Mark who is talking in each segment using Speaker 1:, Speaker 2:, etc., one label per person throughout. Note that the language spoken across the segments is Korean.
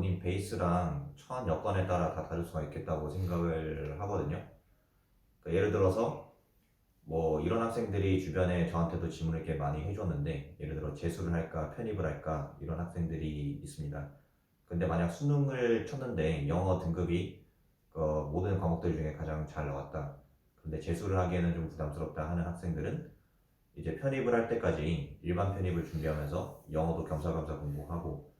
Speaker 1: 본인 베이스랑 처한 여건에 따라 다 다를 수가 있겠다고 생각을 하거든요. 그러니까 예를 들어서 뭐 이런 학생들이 주변에 저한테도 질문을 이렇게 많이 해줬는데, 예를 들어 재수를 할까 편입을 할까 이런 학생들이 있습니다. 근데 만약 수능을 쳤는데 영어 등급이 모든 과목들 중에 가장 잘 나왔다. 근데 재수를 하기에는 좀 부담스럽다 하는 학생들은 이제 편입을 할 때까지 일반 편입을 준비하면서 영어도 겸사겸사 공부하고,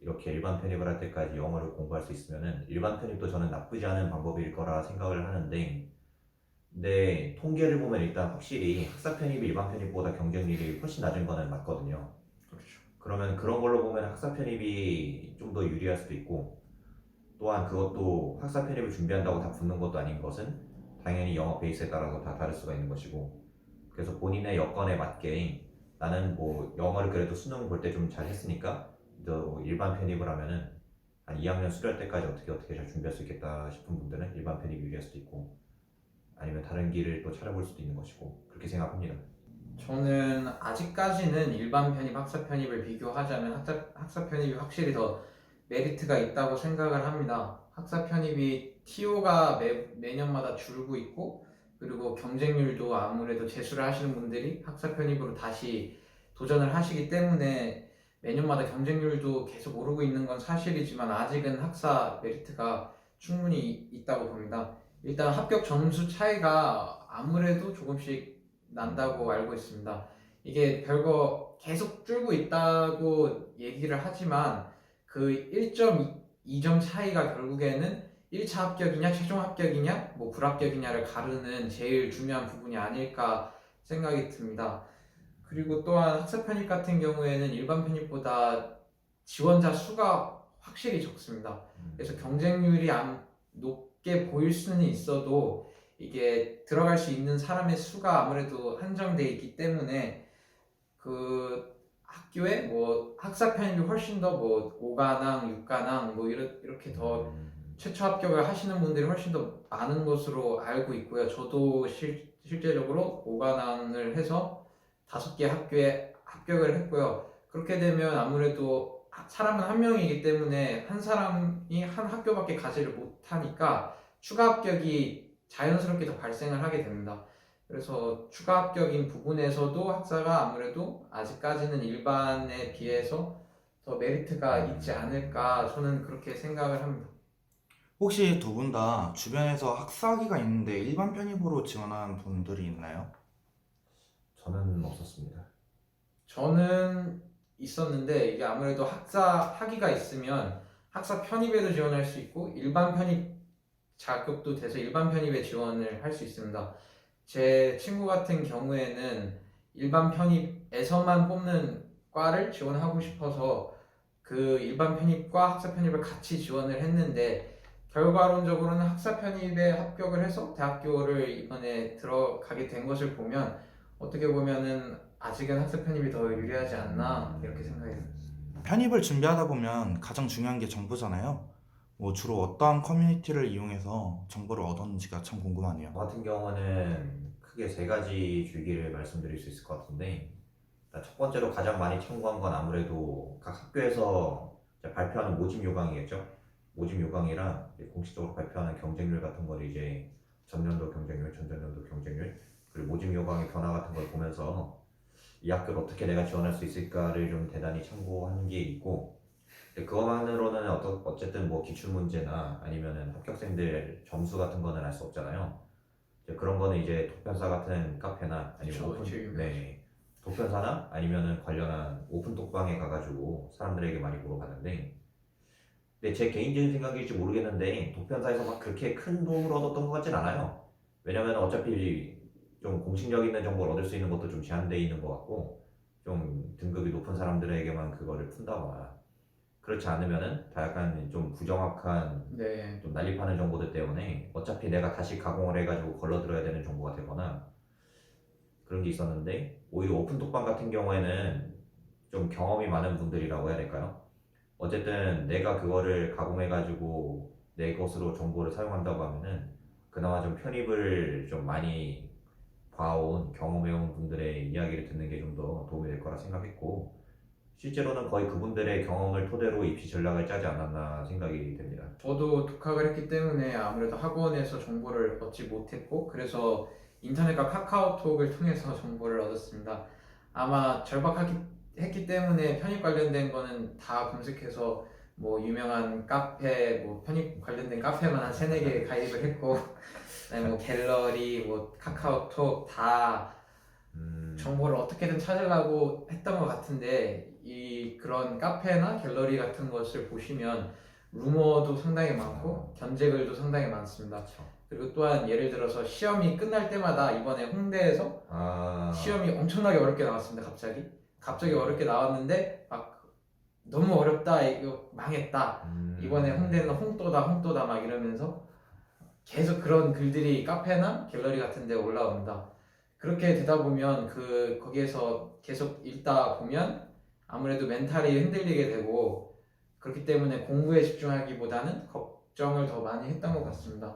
Speaker 1: 이렇게 일반 편입을 할 때까지 영어를 공부할 수 있으면은 일반 편입도 저는 나쁘지 않은 방법일 거라 생각을 하는데, 근데 통계를 보면 일단 확실히 학사 편입이 일반 편입보다 경쟁률이 훨씬 낮은 거는 맞거든요.
Speaker 2: 그렇죠.
Speaker 1: 그러면 그런 걸로 보면 학사 편입이 좀 더 유리할 수도 있고, 또한 그것도 학사 편입을 준비한다고 다 붙는 것도 아닌 것은 당연히 영어 베이스에 따라서 다 다를 수가 있는 것이고, 그래서 본인의 여건에 맞게 나는 뭐 영어를 그래도 수능 볼 때 좀 잘 했으니까 또 일반 편입을 하면은 한 2학년 수료할 때까지 어떻게 잘 준비할 수 있겠다 싶은 분들은 일반 편입이 유리할 수도 있고, 아니면 다른 길을 또 찾아볼 수도 있는 것이고, 그렇게 생각합니다.
Speaker 2: 저는 아직까지는 일반 편입, 학사 편입을 비교하자면 학사 편입이 확실히 더 메리트가 있다고 생각을 합니다. 학사 편입이 TO가 매년마다 줄고 있고, 그리고 경쟁률도 아무래도 재수를 하시는 분들이 학사 편입으로 다시 도전을 하시기 때문에 매년마다 경쟁률도 계속 오르고 있는 건 사실이지만 아직은 학사 메리트가 충분히 있다고 봅니다. 일단 합격 점수 차이가 아무래도 조금씩 난다고 알고 있습니다. 이게 별거 계속 줄고 있다고 얘기를 하지만 그 1.2점 차이가 결국에는 1차 합격이냐 최종 합격이냐 뭐 불합격이냐를 가르는 제일 중요한 부분이 아닐까 생각이 듭니다. 그리고 또한 학사 편입 같은 경우에는 일반 편입보다 지원자 수가 확실히 적습니다. 그래서 경쟁률이 높게 보일 수는 있어도 이게 들어갈 수 있는 사람의 수가 아무래도 한정돼 있기 때문에 그 학교에 뭐 학사 편입이 훨씬 더 뭐 5가낭, 6가낭 뭐 이렇게 더 최초 합격을 하시는 분들이 훨씬 더 많은 것으로 알고 있고요. 저도 실제적으로 5가낭을 해서 5개 학교에 합격을 했고요. 그렇게 되면 아무래도 사람은 한 명이기 때문에 한 사람이 한 학교밖에 가지를 못하니까 추가 합격이 자연스럽게 더 발생을 하게 됩니다. 그래서 추가 합격인 부분에서도 학사가 아무래도 아직까지는 일반에 비해서 더 메리트가 있지 않을까 저는 그렇게 생각을 합니다.
Speaker 3: 혹시 두 분 다 주변에서 학사학위가 있는데 일반 편입으로 지원한 분들이 있나요?
Speaker 1: 저는 없었습니다.
Speaker 2: 저는 있었는데 이게 아무래도 학위가 있으면 학사 편입에도 지원할 수 있고 일반 편입 자격도 돼서 일반 편입에 지원을 할 수 있습니다. 제 친구 같은 경우에는 일반 편입에서만 뽑는 과를 지원하고 싶어서 그 일반 편입과 학사 편입을 같이 지원을 했는데 결과론적으로는 학사 편입에 합격을 해서 대학교를 이번에 들어가게 된 것을 보면 어떻게 보면은 아직은 학사 편입이 더 유리하지 않나 이렇게 생각이 듭니다.
Speaker 3: 편입을 준비하다 보면 가장 중요한 게 정보잖아요. 뭐 주로 어떠한 커뮤니티를 이용해서 정보를 얻었는지가 참 궁금하네요.
Speaker 1: 저 같은 경우는 크게 세 가지 줄기를 말씀드릴 수 있을 것 같은데, 일단 첫 번째로 가장 많이 참고한 건 아무래도 각 학교에서 이제 발표하는 모집 요강이겠죠. 모집 요강이랑 이제 공식적으로 발표하는 경쟁률 같은 걸 이제 전년도 경쟁률, 전전년도 경쟁률, 그리고 모집 요강의 변화 같은 걸 보면서 이 학교를 어떻게 내가 지원할 수 있을까를 좀 대단히 참고하는 게 있고, 근데 그것만으로는 어쨌든 뭐 기출 문제나 아니면은 합격생들 점수 같은 거는 알 수 없잖아요. 이제 그런 거는 이제 도편사 같은 카페나 아니면
Speaker 2: 그쵸, 제일 유명하죠.
Speaker 1: 네, 도편사나 아니면은 관련한 오픈 톡방에 가가지고 사람들에게 많이 물어봤는데, 근데 제 개인적인 생각일지 모르겠는데 도편사에서 막 그렇게 큰 도움을 얻었던 것 같진 않아요. 왜냐면 어차피 좀 공식력 있는 정보를 얻을 수 있는 것도 좀 제한되어 있는 것 같고, 좀 등급이 높은 사람들에게만 그거를 푼다거나, 그렇지 않으면은 다 약간 좀 부정확한
Speaker 2: 네.
Speaker 1: 좀 난립하는 정보들 때문에 어차피 내가 다시 가공을 해가지고 걸러들어야 되는 정보가 되거나 그런 게 있었는데, 오히려 오픈톡방 같은 경우에는 좀 경험이 많은 분들이라고 해야 될까요? 어쨌든 내가 그거를 가공해가지고 내 것으로 정보를 사용한다고 하면은 그나마 좀 편입을 좀 많이 봐온 경험해온 분들의 이야기를 듣는 게 좀 더 도움이 될 거라 생각했고, 실제로는 거의 그분들의 경험을 토대로 입시 전략을 짜지 않았나 생각이 됩니다.
Speaker 2: 저도 독학을 했기 때문에 아무래도 학원에서 정보를 얻지 못했고 그래서 인터넷과 카카오톡을 통해서 정보를 얻었습니다. 아마 절박했기 때문에 편입 관련된 거는 다 검색해서 뭐 유명한 카페, 뭐 편입 관련된 카페만 한 세네 개 가입을 했고 그다음에 뭐 갤러리, 뭐 카카오톡 다 정보를 어떻게든 찾으려고 했던 것 같은데 그런 카페나 갤러리 같은 것을 보시면 루머도 상당히 많고 견제글도 상당히 많습니다.
Speaker 1: 그렇죠.
Speaker 2: 그리고 또한 예를 들어서 시험이 끝날 때마다 이번에 홍대에서
Speaker 1: 아,
Speaker 2: 시험이 엄청나게 어렵게 나왔습니다. 갑자기 어렵게 나왔는데 막 너무 어렵다, 이거 망했다, 이번에 홍대는 홍또다 막 이러면서 계속 그런 글들이 카페나 갤러리 같은 데 올라옵니다. 그렇게 되다 보면 거기에서 계속 읽다 보면 아무래도 멘탈이 흔들리게 되고 그렇기 때문에 공부에 집중하기보다는 걱정을 더 많이 했던 것 같습니다.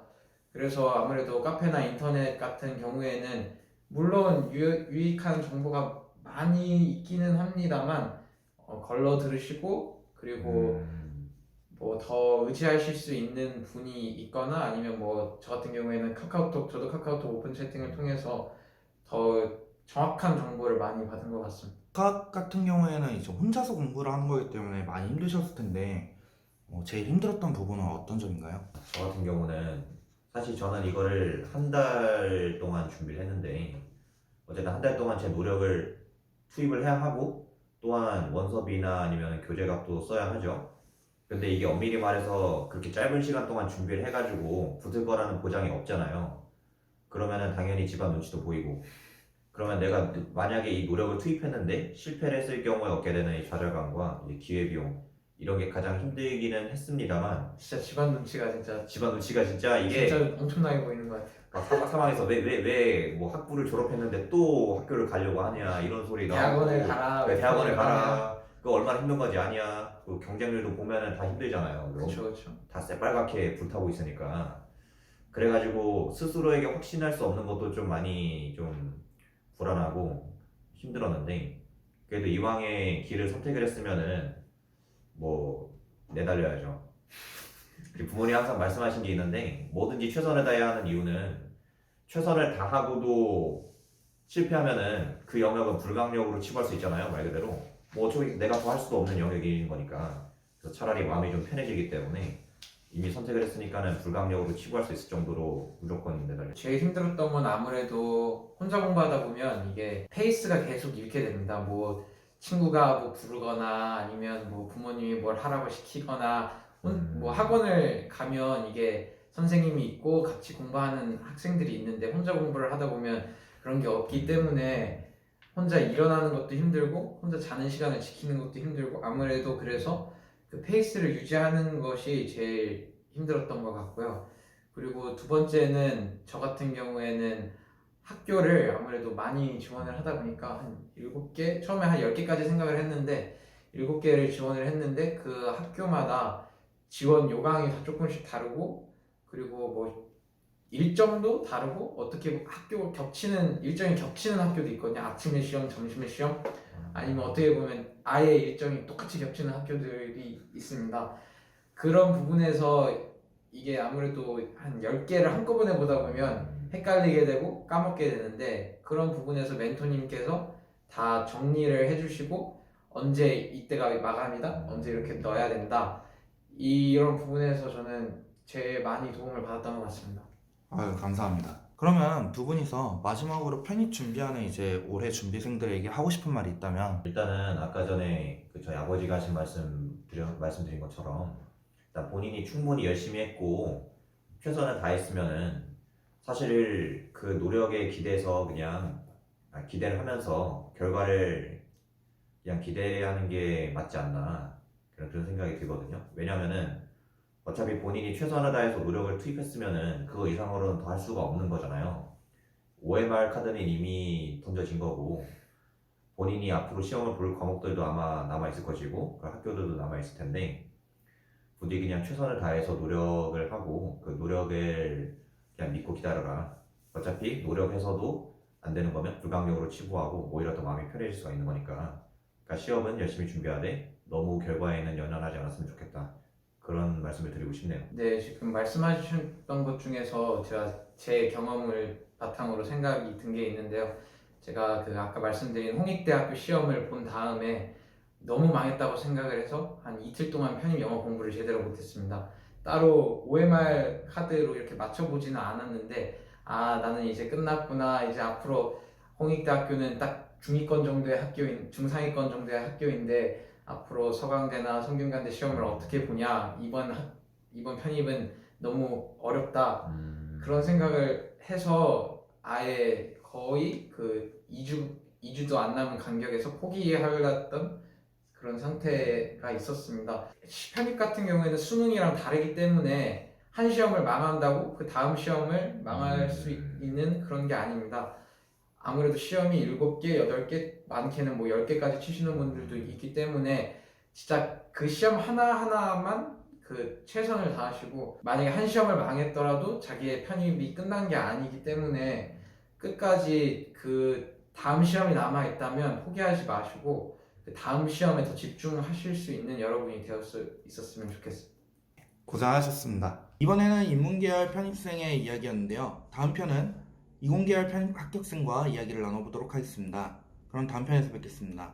Speaker 2: 그래서 아무래도 카페나 인터넷 같은 경우에는 물론 유익한 정보가 많이 있기는 합니다만 걸러 들으시고 그리고 뭐 더 의지하실 수 있는 분이 있거나 아니면 뭐 저 같은 경우에는 저도 카카오톡 오픈 채팅을 통해서 더 정확한 정보를 많이 받은 것 같습니다.
Speaker 3: 독학 같은 경우에는 이제 혼자서 공부를 하는 거기 때문에 많이 힘드셨을 텐데 제일 힘들었던 부분은 어떤 점인가요?
Speaker 1: 저 같은 경우는 사실 저는 이거를 한 달 동안 준비를 했는데 어쨌든 한 달 동안 제 노력을 투입을 해야 하고 또한 원서비나 아니면 교재값도 써야 하죠. 근데 이게 엄밀히 말해서 그렇게 짧은 시간 동안 준비를 해가지고 붙을 거라는 보장이 없잖아요. 그러면은 당연히 집안 눈치도 보이고 그러면 내가 만약에 이 노력을 투입했는데 실패를 했을 경우에 얻게 되는 이 좌절감과 이제 기회비용 이런 게 가장 힘들기는 했습니다만
Speaker 2: 진짜 집안 눈치가 진짜
Speaker 1: 집안 눈치가 진짜 이게
Speaker 2: 진짜 엄청나게 보이는 것 같아요.
Speaker 1: 막 사방에서 왜 뭐 학부를 졸업했는데 또 학교를 가려고 하냐 이런 소리 나오고
Speaker 2: 대학원을 가라,
Speaker 1: 왜 대학원을 가라 그거 얼마나 힘든 건지 아냐 그 경쟁률도 보면은 다 힘들잖아요.
Speaker 2: 그렇죠.
Speaker 1: 다 새빨갛게 불타고 있으니까 그래가지고 스스로에게 확신할 수 없는 것도 좀 많이 좀 불안하고 힘들었는데 그래도 이왕에 길을 선택을 했으면은 뭐 내달려야죠. 그리고 부모님이 항상 말씀하신 게 있는데 뭐든지 최선을 다해야 하는 이유는 최선을 다하고도 실패하면은 그 영역은 불강력으로 치부할 수 있잖아요. 말 그대로 뭐 어차피 내가 더 할 수도 없는 영역인 거니까 그래서 차라리 마음이 좀 편해지기 때문에 이미 선택을 했으니까는 불강력으로 치부할 수 있을 정도로 무조건 내달려.
Speaker 2: 제일 힘들었던 건 아무래도 혼자 공부하다 보면 이게 페이스가 계속 잃게 됩니다. 뭐 친구가 뭐 부르거나 아니면 뭐 부모님이 뭘 하라고 시키거나 뭐 학원을 가면 이게 선생님이 있고 같이 공부하는 학생들이 있는데 혼자 공부를 하다 보면 그런 게 없기 때문에 혼자 일어나는 것도 힘들고 혼자 자는 시간을 지키는 것도 힘들고 아무래도 그래서 그 페이스를 유지하는 것이 제일 힘들었던 것 같고요. 그리고 두 번째는 저 같은 경우에는 학교를 아무래도 많이 지원을 하다 보니까 한 7개, 처음에 한 10개까지 생각을 했는데 7개를 지원을 했는데 그 학교마다 지원 요강이 다 조금씩 다르고 그리고 뭐 일정도 다르고 어떻게 일정이 겹치는 학교도 있거든요. 아침에 시험, 점심에 시험 아니면 어떻게 보면 아예 일정이 똑같이 겹치는 학교들이 있습니다. 그런 부분에서 이게 아무래도 한 10개를 한꺼번에 보다 보면 헷갈리게 되고 까먹게 되는데 그런 부분에서 멘토님께서 다 정리를 해주시고 언제 이때가 마감이다, 언제 이렇게 넣어야 된다 이런 부분에서 저는 제일 많이 도움을 받았던 것 같습니다.
Speaker 3: 아유, 감사합니다. 그러면 두 분이서 마지막으로 편입 준비하는 이제 올해 준비생들에게 하고 싶은 말이 있다면
Speaker 1: 일단은 아까 전에 그 저희 아버지가 하신 말씀드린 것처럼 일단 본인이 충분히 열심히 했고 최선을 다했으면은 사실 그 노력에 기대서 그냥 기대를 하면서 결과를 그냥 기대하는 게 맞지 않나 그런 생각이 들거든요. 왜냐면은 어차피 본인이 최선을 다해서 노력을 투입했으면은 그거 이상으로는 더 할 수가 없는 거잖아요. OMR 카드는 이미 던져진 거고 본인이 앞으로 시험을 볼 과목들도 아마 남아있을 것이고 그 학교들도 남아있을 텐데 부디 그냥 최선을 다해서 노력을 하고 그 노력을 그냥 믿고 기다려라. 어차피 노력해서도 안 되는 거면 불강력으로 치부하고 오히려 더 마음이 편해질 수가 있는 거니까 그러니까 시험은 열심히 준비하되 너무 결과에는 연연하지 않았으면 좋겠다. 그런 말씀을 드리고 싶네요.
Speaker 2: 네, 지금 말씀하셨던 것 중에서 제가 제 경험을 바탕으로 생각이 든 게 있는데요. 제가 그 아까 말씀드린 홍익대학교 시험을 본 다음에 너무 망했다고 생각을 해서 한 이틀 동안 편입 영어 공부를 제대로 못했습니다. 따로 OMR 카드로 이렇게 맞춰보지는 않았는데 나는 이제 끝났구나. 이제 앞으로 홍익대학교는 딱 중위권 정도의 학교인, 중상위권 정도의 학교인데 앞으로 서강대나 성균관대 시험을 어떻게 보냐, 이번 편입은 너무 어렵다, 그런 생각을 해서 아예 거의 그 2주도 안 남은 간격에서 포기하려던 그런 상태가 있었습니다. 편입 같은 경우에는 수능이랑 다르기 때문에 한 시험을 망한다고 그 다음 시험을 망할 수 있는 그런 게 아닙니다. 아무래도 시험이 7개, 8개, 많게는 뭐 10개까지 치시는 분들도 있기 때문에 진짜 그 시험 하나하나만 그 최선을 다하시고, 만약에 한 시험을 망했더라도 자기의 편입이 끝난 게 아니기 때문에 끝까지 그 다음 시험이 남아있다면 포기하지 마시고 그 다음 시험에 더 집중하실 수 있는 여러분이 있었으면 좋겠습니다.
Speaker 3: 고생하셨습니다. 이번에는 인문계열 편입생의 이야기였는데요. 다음 편은 이공계열 편입 합격생과 이야기를 나눠보도록 하겠습니다. 그럼 다음 편에서 뵙겠습니다.